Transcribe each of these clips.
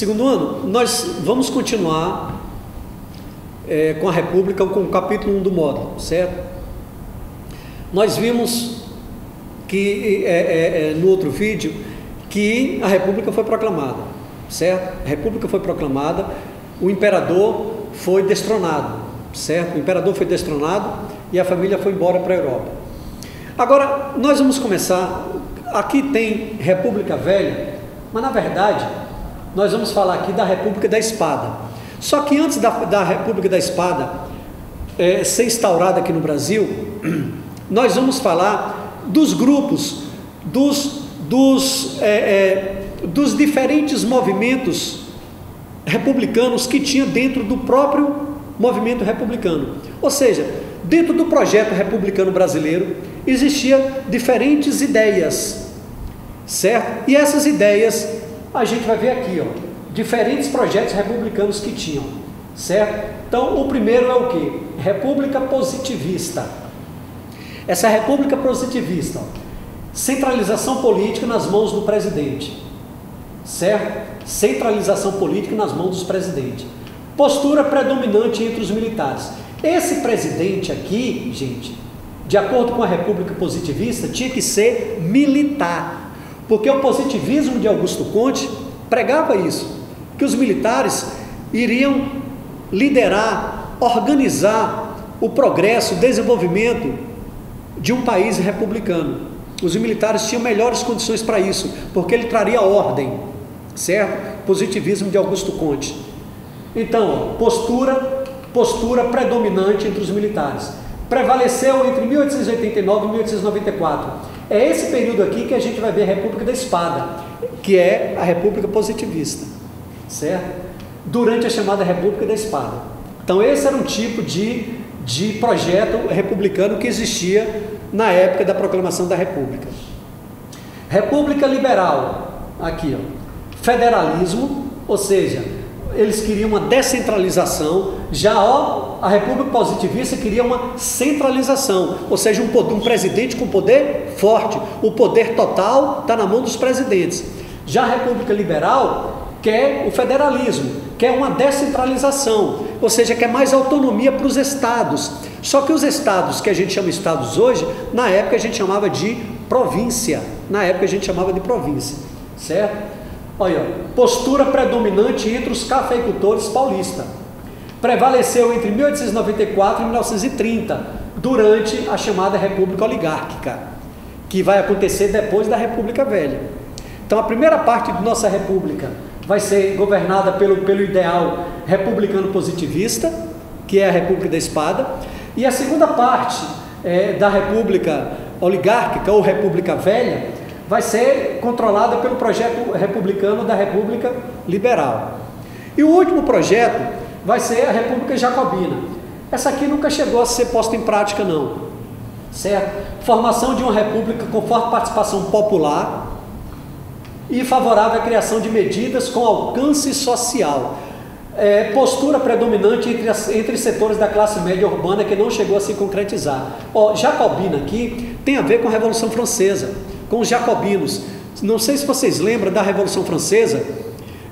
segundo ano, nós vamos continuar com a República, com o capítulo 1 do módulo, certo? Nós vimos que no outro vídeo que a República foi proclamada, certo? A República foi proclamada, o imperador foi destronado, certo? O imperador foi destronado e a família foi embora para a Europa. Agora, nós vamos começar, aqui tem República Velha, mas na verdade, nós vamos falar aqui da República da Espada. Só que antes da República da Espada ser instaurada aqui no Brasil, nós vamos falar dos grupos, dos diferentes movimentos republicanos que tinha dentro do próprio movimento republicano. Ou seja, dentro do projeto republicano brasileiro, existiam diferentes ideias, certo? E essas ideias, a gente vai ver aqui, ó, diferentes projetos republicanos que tinham, certo? Então, o primeiro é o quê? República Positivista. Essa República Positivista, ó, centralização política nas mãos do presidente, certo? Centralização política nas mãos dos presidentes. Postura predominante entre os militares. Esse presidente aqui, gente, de acordo com a República Positivista, tinha que ser militar, porque o positivismo de Augusto Conte pregava isso, que os militares iriam liderar, organizar o progresso, o desenvolvimento de um país republicano. Os militares tinham melhores condições para isso, porque ele traria ordem, certo? Positivismo de Augusto Conte. Então, postura predominante entre os militares. Prevaleceu entre 1889 e 1894. É esse período aqui que a gente vai ver a República da Espada, que é a República Positivista, certo? Durante a chamada República da Espada. Então, esse era um tipo de projeto republicano que existia na época da proclamação da República. República Liberal, aqui, ó. Federalismo, ou seja, eles queriam uma descentralização. Já a República Positivista queria uma centralização, ou seja, um presidente com poder forte. O poder total está na mão dos presidentes. Já a República Liberal quer o federalismo, quer uma descentralização, ou seja, quer mais autonomia para os estados. Só que os estados que a gente chama estados hoje, na época a gente chamava de província. Na época a gente chamava de província, certo? Olha, postura predominante entre os cafeicultores paulistas. Prevaleceu entre 1894 e 1930, durante a chamada República Oligárquica, que vai acontecer depois da República Velha. Então, a primeira parte de nossa República vai ser governada pelo ideal republicano positivista, que é a República da Espada, e a segunda parte da República Oligárquica ou República Velha vai ser controlada pelo projeto republicano da República Liberal. E o último projeto vai ser a República Jacobina. Essa aqui nunca chegou a ser posta em prática, não, certo? Formação de uma república com forte participação popular e favorável à criação de medidas com alcance social. Postura predominante entre setores da classe média urbana que não chegou a se concretizar. Jacobina aqui tem a ver com a Revolução Francesa, com os jacobinos. Não sei se vocês lembram da Revolução Francesa,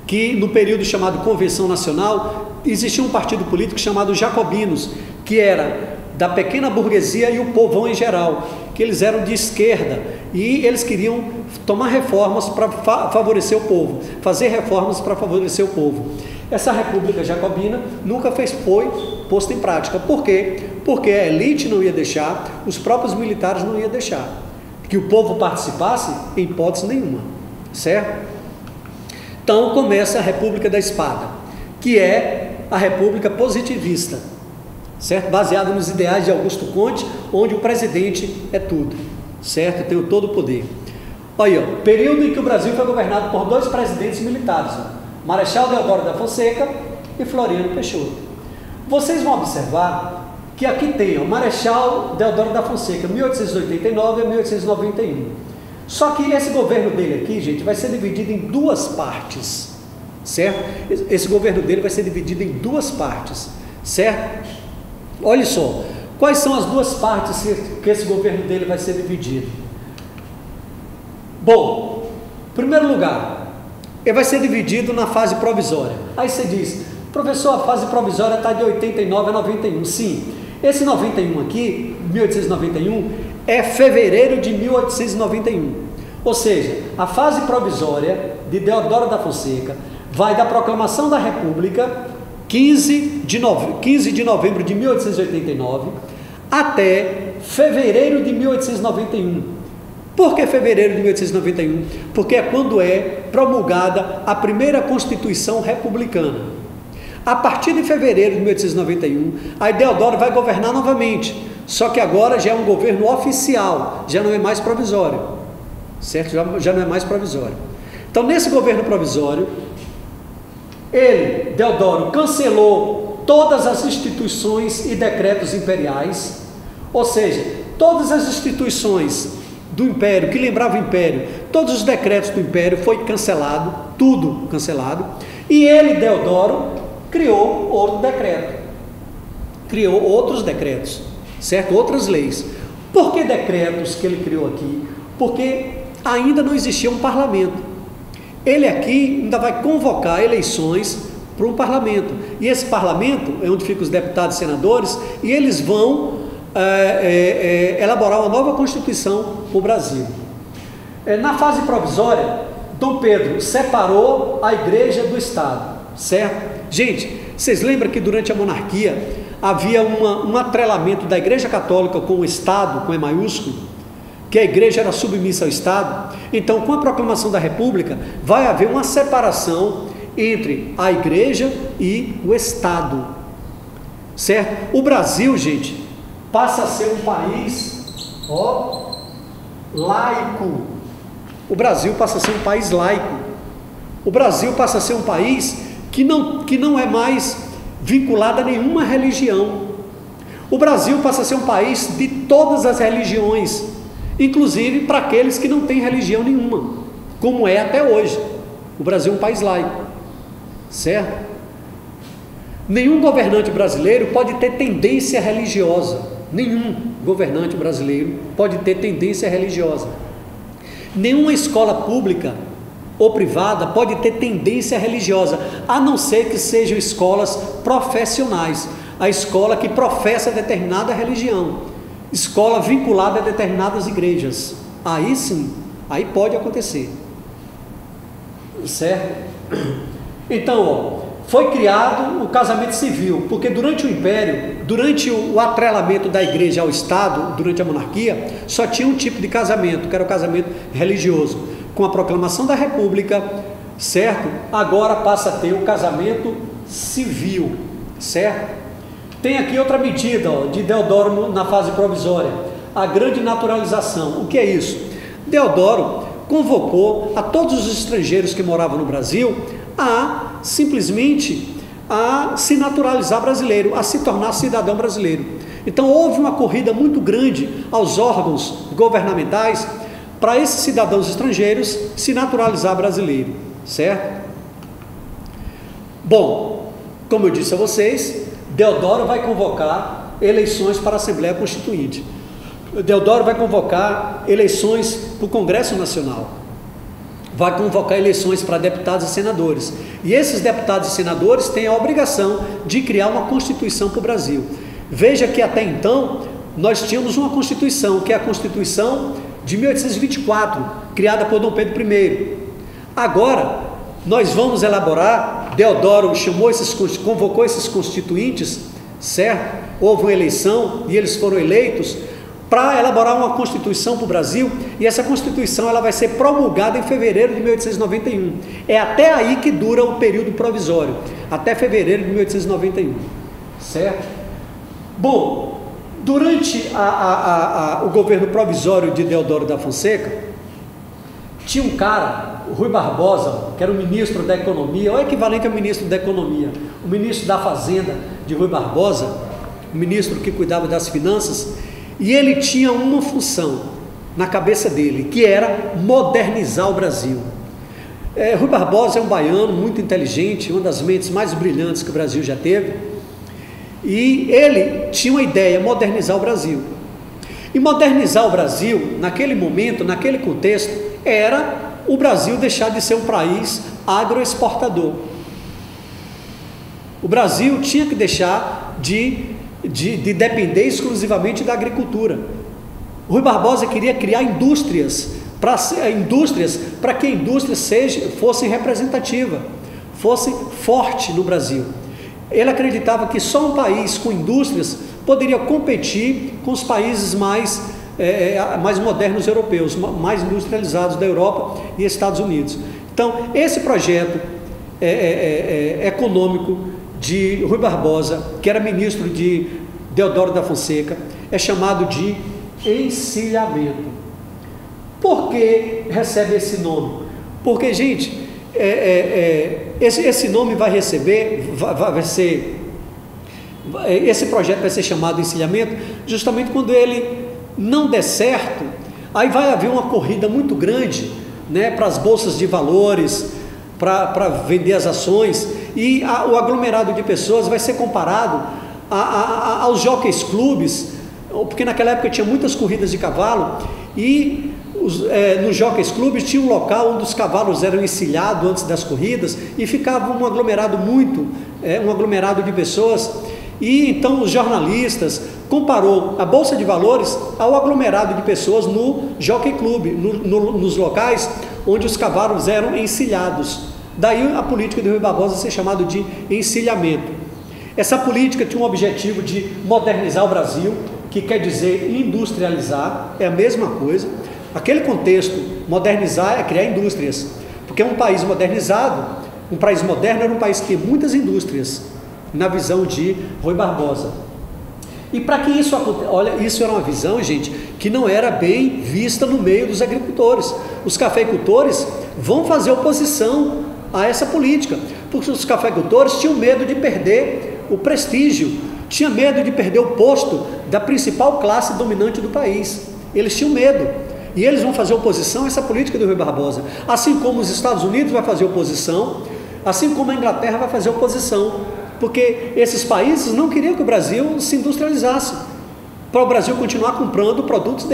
que no período chamado Convenção Nacional, existia um partido político chamado Jacobinos, que era da pequena burguesia e o povão em geral, que eles eram de esquerda, e eles queriam tomar reformas para favorecer o povo, fazer reformas para favorecer o povo. Essa República Jacobina nunca foi posta em prática. Por quê? Porque a elite não ia deixar, os próprios militares não iam deixar que o povo participasse em hipótese nenhuma, certo? Então começa a República da Espada, que é a República Positivista, certo? Baseada nos ideais de Augusto Conte, onde o presidente é tudo, certo? Tem todo o poder. Olha, ó, período em que o Brasil foi governado por dois presidentes militares, ó, Marechal Deodoro da Fonseca e Floriano Peixoto. Vocês vão observar que aqui tem o Marechal Deodoro da Fonseca, 1889 a 1891. Só que esse governo dele aqui, gente, vai ser dividido em duas partes, certo? Esse governo dele vai ser dividido em duas partes, certo? Olha só, quais são as duas partes que esse governo dele vai ser dividido? Bom, em primeiro lugar, ele vai ser dividido na fase provisória. Aí você diz, professor, a fase provisória está de 89 a 91. Sim, esse 91 aqui, 1891, é fevereiro de 1891. Ou seja, a fase provisória de Deodoro da Fonseca vai da proclamação da República, 15 de novembro de 1889, até fevereiro de 1891. Por que fevereiro de 1891? Porque é quando é promulgada a primeira Constituição Republicana. A partir de fevereiro de 1891, a Deodoro vai governar novamente, só que agora já é um governo oficial, já não é mais provisório, certo? Já não é mais provisório. Então, nesse governo provisório, ele, Deodoro, cancelou todas as instituições e decretos imperiais, ou seja, todas as instituições do Império, que lembravam o Império, todos os decretos do Império foi cancelado, tudo cancelado, e ele, Deodoro, criou outro decreto, criou outros decretos, certo? Outras leis. Por que decretos que ele criou aqui? Porque ainda não existia um parlamento. Ele aqui ainda vai convocar eleições para um parlamento, e esse parlamento é onde ficam os deputados e senadores, e eles vão elaborar uma nova Constituição para o Brasil. Na fase provisória, Dom Pedro separou a igreja do Estado, certo? Gente, vocês lembram que durante a monarquia havia um atrelamento da igreja católica com o Estado, com E maiúsculo, que a igreja era submissa ao Estado? Então, com a proclamação da República, vai haver uma separação entre a igreja e o Estado, certo? O Brasil, gente, passa a ser um país, laico. O Brasil passa a ser um país laico. O Brasil passa a ser um país que não é mais vinculado a nenhuma religião. O Brasil passa a ser um país de todas as religiões, inclusive para aqueles que não têm religião nenhuma, como é até hoje. O Brasil é um país laico, certo? Nenhum governante brasileiro pode ter tendência religiosa. Nenhum governante brasileiro pode ter tendência religiosa. Nenhuma escola pública ou privada pode ter tendência religiosa, a não ser que sejam escolas profissionais, a escola que professa determinada religião, escola vinculada a determinadas igrejas. Aí sim, aí pode acontecer, certo? Então, foi criado o casamento civil, porque durante o Império, durante o atrelamento da igreja ao Estado, durante a monarquia, só tinha um tipo de casamento, que era o casamento religioso. Com a proclamação da República, certo? Agora passa a ter o casamento civil, certo? Tem aqui outra medida, de Deodoro na fase provisória, a grande naturalização. O que é isso? Deodoro convocou a todos os estrangeiros que moravam no Brasil a simplesmente a se naturalizar brasileiro, a se tornar cidadão brasileiro. Então houve uma corrida muito grande aos órgãos governamentais para esses cidadãos estrangeiros se naturalizar brasileiro, certo? Bom, como eu disse a vocês, Deodoro vai convocar eleições para a Assembleia Constituinte. Deodoro vai convocar eleições para o Congresso Nacional. Vai convocar eleições para deputados e senadores. E esses deputados e senadores têm a obrigação de criar uma Constituição para o Brasil. Veja que até então nós tínhamos uma Constituição, que é a Constituição de 1824, criada por Dom Pedro I. Agora, nós vamos elaborar, Deodoro convocou esses constituintes, certo? Houve uma eleição e eles foram eleitos para elaborar uma Constituição para o Brasil, e essa Constituição ela vai ser promulgada em fevereiro de 1891. É até aí que dura o período provisório, até fevereiro de 1891, certo? Bom, durante o governo provisório de Deodoro da Fonseca, tinha um cara, o Rui Barbosa, que era o ministro da Economia, ou o equivalente ao ministro da Economia, o ministro da Fazenda de Rui Barbosa, o ministro que cuidava das finanças, e ele tinha uma função na cabeça dele, que era modernizar o Brasil. Rui Barbosa é um baiano muito inteligente, uma das mentes mais brilhantes que o Brasil já teve, e ele tinha uma ideia, modernizar o Brasil. E modernizar o Brasil, naquele momento, naquele contexto, era o Brasil deixar de ser um país agroexportador. O Brasil tinha que deixar de depender exclusivamente da agricultura. Rui Barbosa queria criar indústrias para que a indústria fosse representativa, fosse forte no Brasil. Ele acreditava que só um país com indústrias poderia competir com os países mais modernos europeus, mais industrializados da Europa e Estados Unidos. Então, esse projeto econômico de Rui Barbosa, que era ministro de Deodoro da Fonseca, é chamado de encilhamento. Por que recebe esse nome? Porque, gente, esse nome esse projeto vai ser chamado encilhamento justamente quando ele não der certo. Aí vai haver uma corrida muito grande, né, para as bolsas de valores, para vender as ações, e o aglomerado de pessoas vai ser comparado aos jockeys clubes, porque naquela época tinha muitas corridas de cavalo, e nos jockeys clubes tinha um local onde os cavalos eram encilhados antes das corridas, e ficava um aglomerado de pessoas. E então os jornalistas comparou a bolsa de valores ao aglomerado de pessoas no jockey club, nos locais onde os cavalos eram encilhados. Daí a política de Rui Barbosa ser chamada de encilhamento. Essa política tinha um objetivo de modernizar o Brasil, que quer dizer industrializar, é a mesma coisa. Aquele contexto, modernizar é criar indústrias, porque um país modernizado, um país moderno era um país que tem muitas indústrias, na visão de Rui Barbosa. E para que isso aconteça, olha, isso era uma visão, gente, que não era bem vista no meio dos agricultores. Os cafeicultores vão fazer oposição a essa política, porque os cafeicultores tinham medo de perder o prestígio, tinham medo de perder o posto da principal classe dominante do país. Eles tinham medo, e eles vão fazer oposição a essa política do Rui Barbosa, assim como os Estados Unidos vai fazer oposição, assim como a Inglaterra vai fazer oposição, porque esses países não queriam que o Brasil se industrializasse, para o Brasil continuar comprando produtos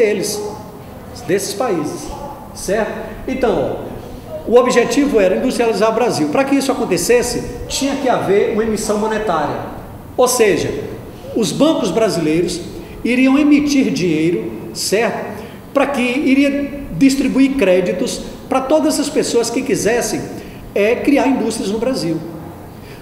desses países, certo? Então, o objetivo era industrializar o Brasil. Para que isso acontecesse, tinha que haver uma emissão monetária, ou seja, os bancos brasileiros iriam emitir dinheiro, certo? Para que iria distribuir créditos para todas as pessoas que quisessem criar indústrias no Brasil.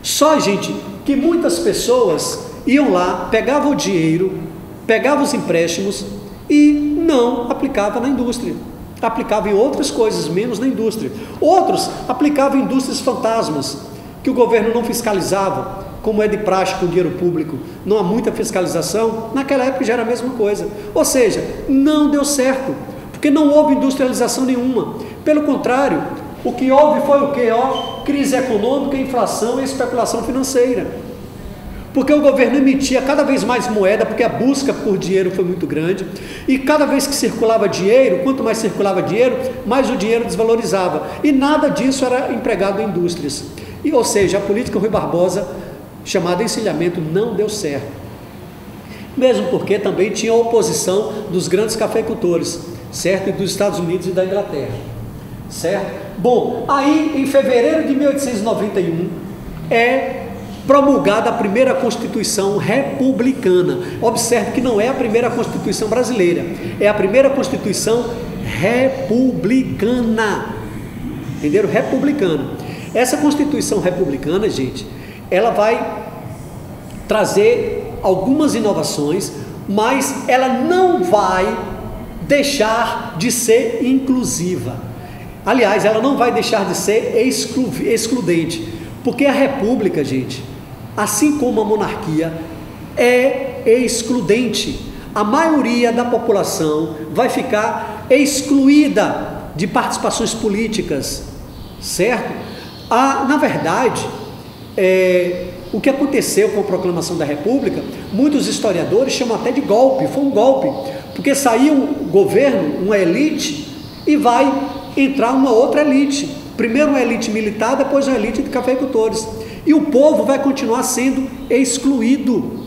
Só, gente, que muitas pessoas iam lá, pegavam o dinheiro, pegavam os empréstimos e não aplicavam na indústria, aplicavam em outras coisas, menos na indústria. Outros aplicavam em indústrias fantasmas, que o governo não fiscalizava, como é de praxe com dinheiro público, não há muita fiscalização. Naquela época já era a mesma coisa, ou seja, não deu certo, porque não houve industrialização nenhuma. Pelo contrário, o que houve foi o quê? Crise econômica, inflação e especulação financeira. Porque o governo emitia cada vez mais moeda, porque a busca por dinheiro foi muito grande, e cada vez que circulava dinheiro, quanto mais circulava dinheiro, mais o dinheiro desvalorizava, e nada disso era empregado em indústrias. Ou seja, a política Rui Barbosa, chamada encilhamento, não deu certo. Mesmo porque também tinha a oposição dos grandes cafeicultores, certo? E dos Estados Unidos e da Inglaterra, certo? Bom, aí em fevereiro de 1891 é promulgada a primeira Constituição republicana. Observe que não é a primeira Constituição brasileira, é a primeira Constituição republicana. Entenderam? Republicana. Essa Constituição republicana, gente, ela vai trazer algumas inovações, mas ela não vai deixar de ser inclusiva. Aliás, ela não vai deixar de ser excludente, porque a república, gente, assim como a monarquia, é excludente. A maioria da população vai ficar excluída de participações políticas, certo? Na verdade, o que aconteceu com a proclamação da república, muitos historiadores chamam até de golpe. Foi um golpe, porque saiu um governo, uma elite, e vai entrar uma outra elite, primeiro uma elite militar, depois uma elite de cafeicultores, e o povo vai continuar sendo excluído.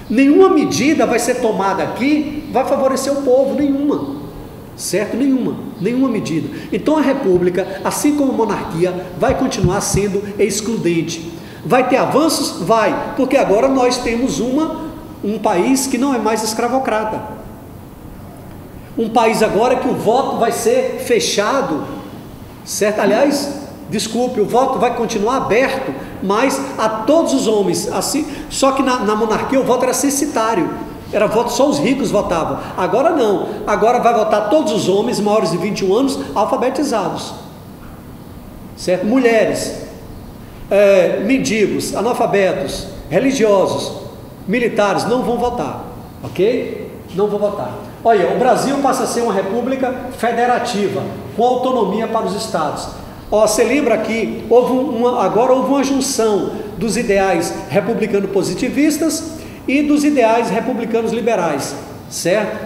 Nenhuma medida vai ser tomada aqui, vai favorecer o povo, nenhuma. certo? Nenhuma medida. Então a república, assim como a monarquia, vai continuar sendo excludente. Vai ter avanços? Vai, porque agora nós temos um país que não é mais escravocrata. Um país agora que o voto vai ser fechado, certo? Aliás, desculpe, o voto vai continuar aberto, mas a todos os homens, assim, só que na monarquia o voto era censitário, era voto, só os ricos votavam. Agora não, agora vai votar todos os homens maiores de 21 anos alfabetizados, certo? Mulheres, mendigos, analfabetos, religiosos, militares não vão votar, ok? Não vão votar. Olha, o Brasil passa a ser uma república federativa, com autonomia para os estados. Ó, você lembra que agora houve uma junção dos ideais republicanos positivistas e dos ideais republicanos liberais, certo?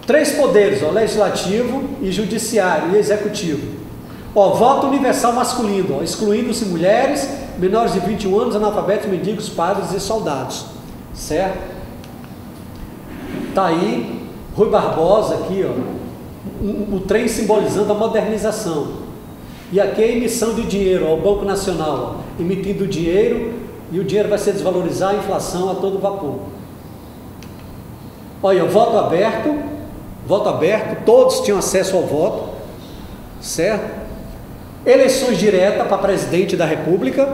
3 poderes, ó, legislativo e judiciário e executivo. Ó, voto universal masculino, ó, excluindo-se mulheres, menores de 21 anos, analfabetos, mendigos, padres e soldados, certo? Tá aí Rui Barbosa aqui, ó, o trem simbolizando a modernização. E aqui é a emissão de dinheiro, ó, o Banco Nacional, ó, emitindo dinheiro, e o dinheiro vai se desvalorizar, a inflação a todo vapor. Olha, voto aberto, todos tinham acesso ao voto, certo? Eleições diretas para presidente da República.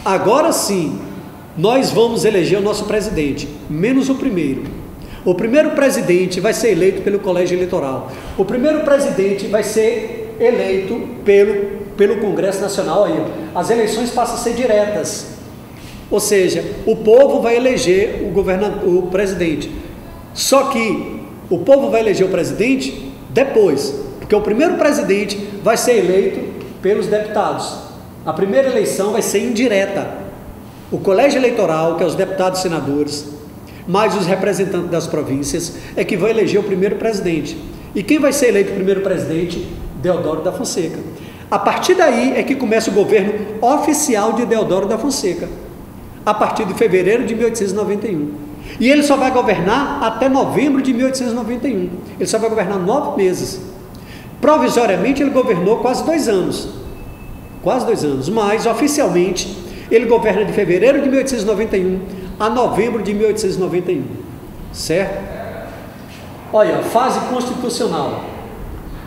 Agora sim, nós vamos eleger o nosso presidente, menos o primeiro. O primeiro presidente vai ser eleito pelo colégio eleitoral. O primeiro presidente vai ser eleito pelo Congresso Nacional. Aí, as eleições passam a ser diretas. Ou seja, o povo vai eleger o presidente. Só que o povo vai eleger o presidente depois, porque o primeiro presidente vai ser eleito pelos deputados. A primeira eleição vai ser indireta. O colégio eleitoral, que é os deputados e senadores, mais os representantes das províncias, é que vai eleger o primeiro presidente. E quem vai ser eleito o primeiro presidente? Deodoro da Fonseca. A partir daí é que começa o governo oficial de Deodoro da Fonseca, a partir de fevereiro de 1891. E ele só vai governar até novembro de 1891. Ele só vai governar 9 meses. Provisoriamente ele governou quase 2 anos. Quase 2 anos. Mas oficialmente ele governa de fevereiro de 1891 a novembro de 1891. Certo? Olha, fase constitucional.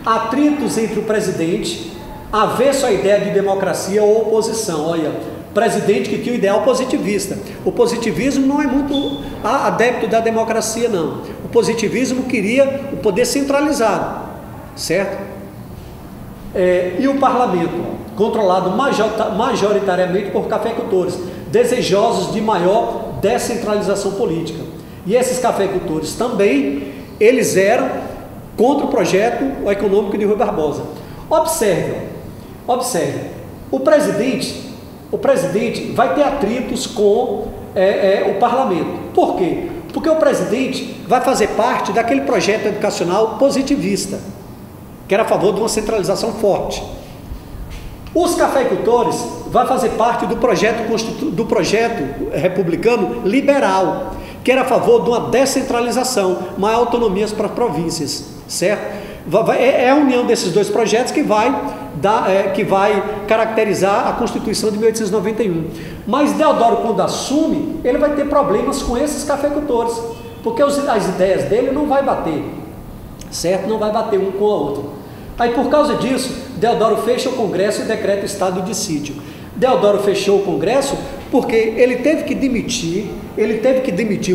Atritos entre o presidente, avesso à ideia de democracia ou oposição. Olha, presidente que tinha o ideal positivista. O positivismo não é muito adepto da democracia, não. O positivismo queria o poder centralizado, certo? E o parlamento, controlado majoritariamente por cafeicultores, desejosos de maior descentralização política. E esses cafeicultores também, eles eram contra o projeto econômico de Rui Barbosa. Observe, o presidente vai ter atritos com o parlamento. Por quê? Porque o presidente vai fazer parte daquele projeto educacional positivista, que era a favor de uma centralização forte. Os cafeicultores vão fazer parte do projeto republicano liberal, que era a favor de uma descentralização, maior autonomias para as províncias, certo? É a união desses 2 projetos que vai caracterizar a Constituição de 1891. Mas Deodoro, quando assume, ele vai ter problemas com esses cafeicultores, porque as ideias dele não vai bater, certo? Não vai bater um com a outra. Aí, por causa disso, Deodoro fecha o Congresso e decreta estado de sítio. Deodoro fechou o Congresso porque ele teve que demitir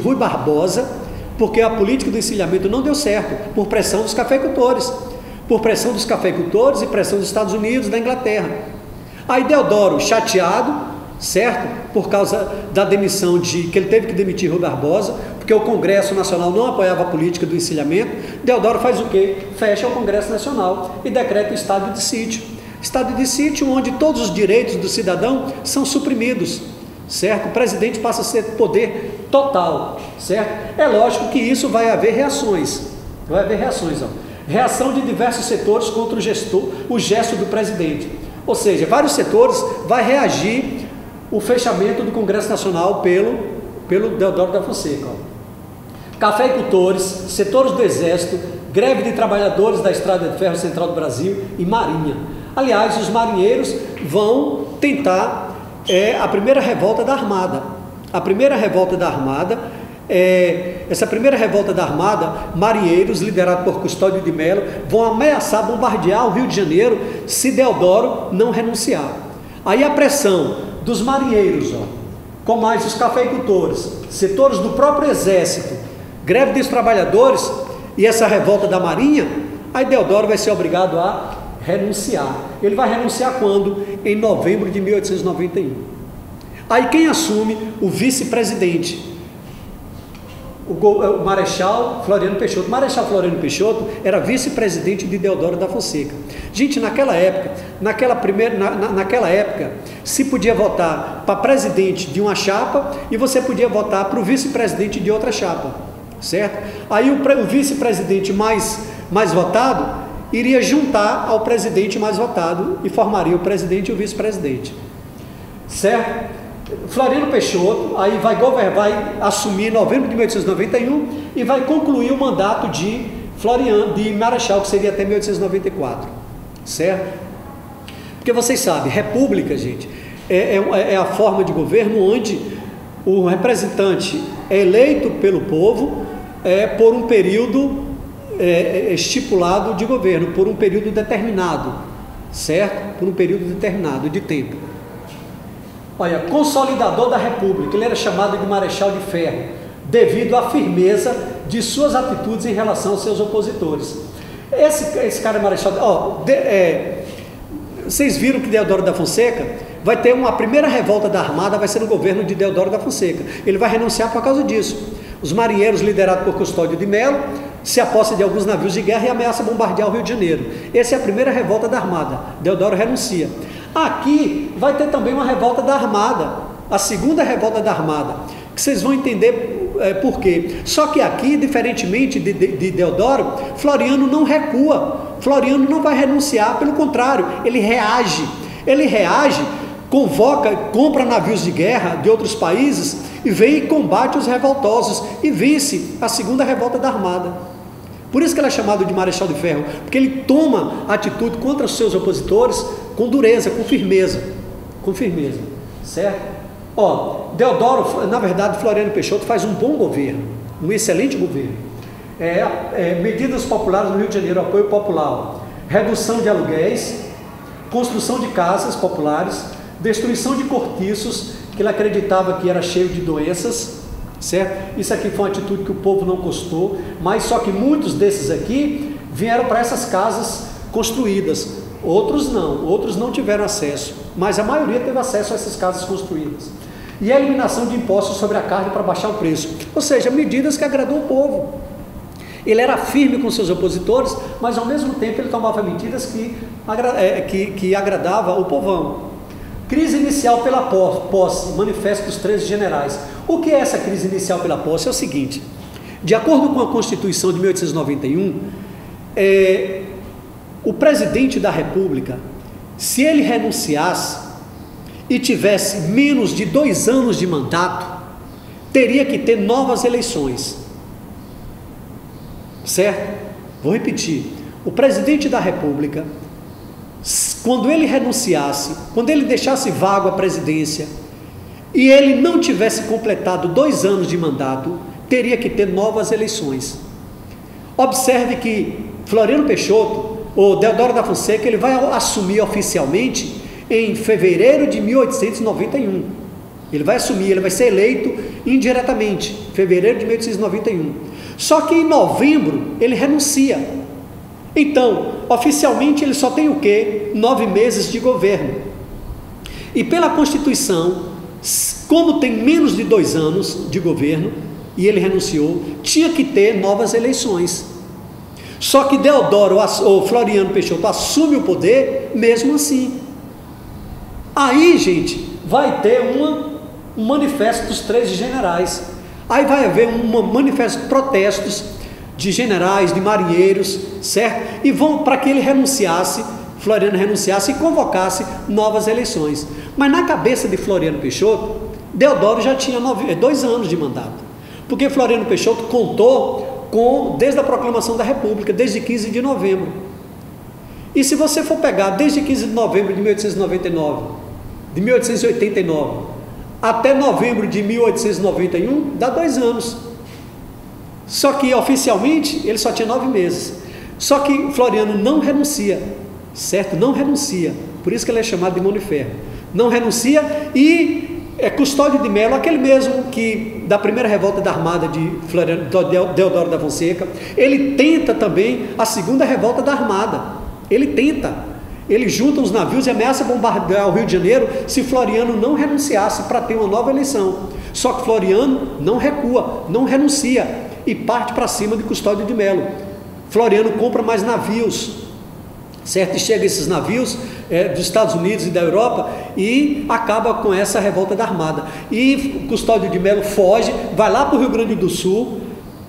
Rui Barbosa, porque a política do encilhamento não deu certo, por pressão dos cafeicultores, e pressão dos Estados Unidos, da Inglaterra. Aí Deodoro, chateado, certo? Por causa da demissão que ele teve que demitir Rui Barbosa, porque o Congresso Nacional não apoiava a política do encilhamento, Deodoro faz o quê? Fecha o Congresso Nacional e decreta o estado de sítio. Estado de sítio onde todos os direitos do cidadão são suprimidos, certo? O presidente passa a ser poder total, certo? É lógico que isso vai haver reações, ó. Reação de diversos setores contra o gesto do presidente, ou seja, vários setores vai reagir o fechamento do Congresso Nacional pelo Deodoro da Fonseca, ó. Cafeicultores, setores do Exército, greve de trabalhadores da Estrada de Ferro Central do Brasil e Marinha. Aliás, os marinheiros vão tentar a primeira revolta da Armada. A primeira revolta da Armada, essa primeira revolta da Armada, marinheiros, liderados por Custódio de Mello, vão ameaçar bombardear o Rio de Janeiro se Deodoro não renunciar. Aí a pressão dos marinheiros, com mais os cafeicultores, setores do próprio Exército, greve dos trabalhadores e essa revolta da Marinha, aí Deodoro vai ser obrigado a renunciar. Ele vai renunciar quando? Em novembro de 1891. Aí quem assume? O vice-presidente, o Marechal Floriano Peixoto. O Marechal Floriano Peixoto era vice-presidente de Deodoro da Fonseca. Gente, naquela época, se podia votar para presidente de uma chapa e você podia votar para o vice-presidente de outra chapa, certo? Aí o vice-presidente mais votado iria juntar ao presidente mais votado e formaria o presidente e o vice-presidente, certo? Floriano Peixoto aí vai assumir em novembro de 1891 e vai concluir o mandato de Marechal, que seria até 1894, certo? Porque vocês sabem, república, gente, é a forma de governo onde o representante é eleito pelo povo por um período estipulado de governo, por um período determinado, certo? Por um período determinado de tempo. Olha, consolidador da República, ele era chamado de Marechal de Ferro, devido à firmeza de suas atitudes em relação aos seus opositores. Esse cara é Marechal... vocês viram que Deodoro da Fonseca vai ter a primeira revolta da Armada, vai ser no governo de Deodoro da Fonseca. Ele vai renunciar por causa disso. Os marinheiros, liderados por Custódio de Mello, se apossam de alguns navios de guerra e ameaçam bombardear o Rio de Janeiro. Essa é a primeira revolta da Armada. Deodoro renuncia. Aqui vai ter também uma revolta da Armada, a segunda revolta da Armada, que vocês vão entender por quê. Só que aqui, diferentemente de Deodoro, Floriano não recua, Floriano não vai renunciar, pelo contrário, ele reage, compra navios de guerra de outros países e vem e combate os revoltosos e vence a segunda revolta da Armada. Por isso que ele é chamado de Marechal de Ferro, porque ele toma atitude contra os seus opositores com dureza, com firmeza, certo? Deodoro, na verdade, Floriano Peixoto faz um bom governo, um excelente governo. Medidas populares no Rio de Janeiro, apoio popular, redução de aluguéis, construção de casas populares, destruição de cortiços, que ele acreditava que era cheio de doenças, certo? Isso aqui foi uma atitude que o povo não gostou, mas só que muitos desses aqui vieram para essas casas construídas, outros não tiveram acesso, mas a maioria teve acesso a essas casas construídas. E a eliminação de impostos sobre a carne para baixar o preço, ou seja, medidas que agradou o povo. Ele era firme com seus opositores, mas ao mesmo tempo ele tomava medidas que agradavam o povão. Crise inicial pela posse, manifesto dos 13 generais. O que é essa crise inicial pela posse? É o seguinte: de acordo com a Constituição de 1891, o presidente da República, se ele renunciasse e tivesse menos de 2 anos de mandato, teria que ter novas eleições, certo? Vou repetir: o presidente da República, quando ele renunciasse, quando ele deixasse vago a presidência e ele não tivesse completado 2 anos de mandato, teria que ter novas eleições. Observe que Floriano Peixoto, ou Deodoro da Fonseca, ele vai assumir oficialmente em fevereiro de 1891. Ele vai assumir, ele vai ser eleito indiretamente, fevereiro de 1891. Só que em novembro ele renuncia. Então, oficialmente ele só tem o quê? 9 meses de governo. E pela Constituição, como tem menos de 2 anos de governo, e ele renunciou, tinha que ter novas eleições. Só que Deodoro, ou Floriano Peixoto, assume o poder mesmo assim. Aí, gente, vai ter um manifesto dos 13 generais. Aí vai haver um manifesto de protestos de generais, de marinheiros, certo? E vão para que ele renunciasse, Floriano renunciasse e convocasse novas eleições. Mas na cabeça de Floriano Peixoto, Deodoro já tinha 2 anos de mandato, porque Floriano Peixoto contou desde a proclamação da República, desde 15 de novembro. E se você for pegar desde 15 de novembro de 1899, de 1889, até novembro de 1891, dá 2 anos. Só que oficialmente ele só tinha 9 meses. Só que Floriano não renuncia, certo? Não renuncia. Por isso que ele é chamado de mão de ferro. Não renuncia e Custódio de Melo, aquele mesmo que da primeira revolta da Armada de Deodoro da Fonseca, ele tenta também a segunda revolta da Armada. Ele tenta. Ele junta os navios e ameaça bombardear o Rio de Janeiro se Floriano não renunciasse para ter uma nova eleição. Só que Floriano não recua, não renuncia e parte para cima de Custódio de Melo. Floriano compra mais navios, certo? E chega esses navios dos Estados Unidos e da Europa e acaba com essa revolta da Armada. E Custódio de Melo foge, vai lá para o Rio Grande do Sul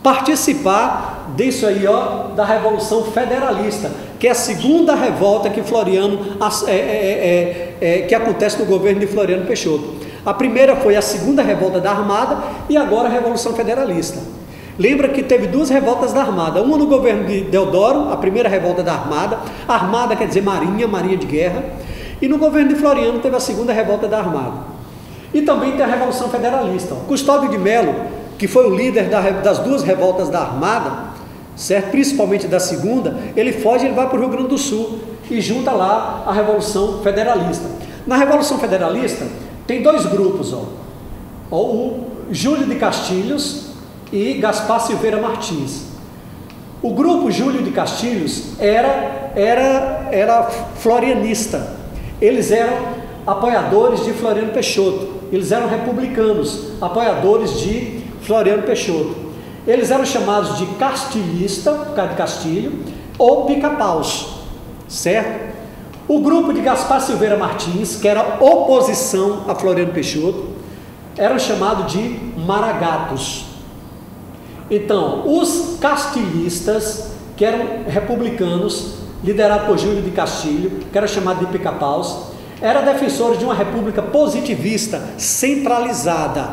participar disso aí, da Revolução Federalista, que é a segunda revolta que Floriano que acontece no governo de Floriano Peixoto. A primeira foi a segunda revolta da Armada e agora a Revolução Federalista. Lembra que teve 2 revoltas da Armada, uma no governo de Deodoro, a primeira revolta da Armada quer dizer marinha de guerra, e no governo de Floriano teve a segunda revolta da Armada. E também tem a Revolução Federalista. Custódio de Melo, que foi o líder das 2 revoltas da Armada, certo? Principalmente da segunda, ele foge, ele vai para o Rio Grande do Sul e junta lá a Revolução Federalista. Na Revolução Federalista tem 2 grupos, o Júlio de Castilhos e Gaspar Silveira Martins. O grupo Júlio de Castilhos era florianista. Eles eram apoiadores de Floriano Peixoto. Eles eram republicanos, apoiadores de Floriano Peixoto. Eles eram chamados de castilhista, por causa de Castilho, ou pica-paus, certo? O grupo de Gaspar Silveira Martins, que era oposição a Floriano Peixoto, eram chamados de maragatos. Então, os castilhistas, que eram republicanos, liderados por Júlio de Castilho, que era chamado de pica-paus, eram defensores de uma república positivista, centralizada,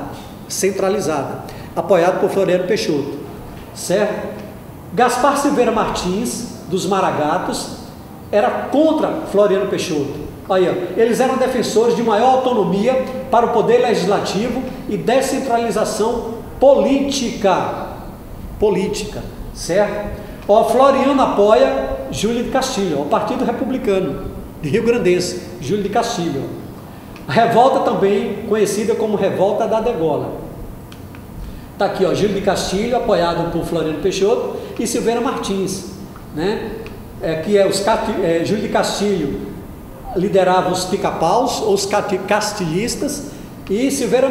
apoiado por Floriano Peixoto, certo? Gaspar Silveira Martins, dos maragatos, era contra Floriano Peixoto. Aí, eles eram defensores de maior autonomia para o poder legislativo e descentralização política, certo? Floriano apoia Júlio de Castilho, o Partido Republicano de Rio Grandense, Júlio de Castilho. A revolta também conhecida como Revolta da Degola. Está aqui, Júlio de Castilho, apoiado por Floriano Peixoto, e Silveira Martins, né? Júlio de Castilho liderava os pica-paus, ou os castilhistas, e Silveira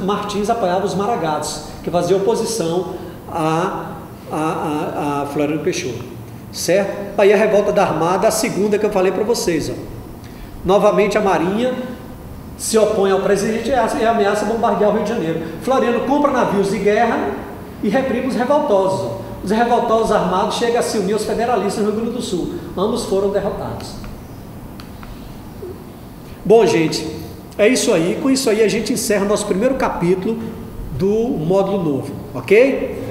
Martins apoiava os maragatos, que fazia oposição a Floriano Peixoto, certo? Aí a revolta da Armada, a segunda que eu falei para vocês, novamente a Marinha se opõe ao presidente e ameaça bombardear o Rio de Janeiro. Floriano compra navios de guerra e reprime os revoltosos. Os revoltosos armados chegam a se unir aos federalistas no Rio Grande do Sul. Ambos foram derrotados. Bom, gente, é isso aí. Com isso aí a gente encerra nosso primeiro capítulo do módulo novo, ok?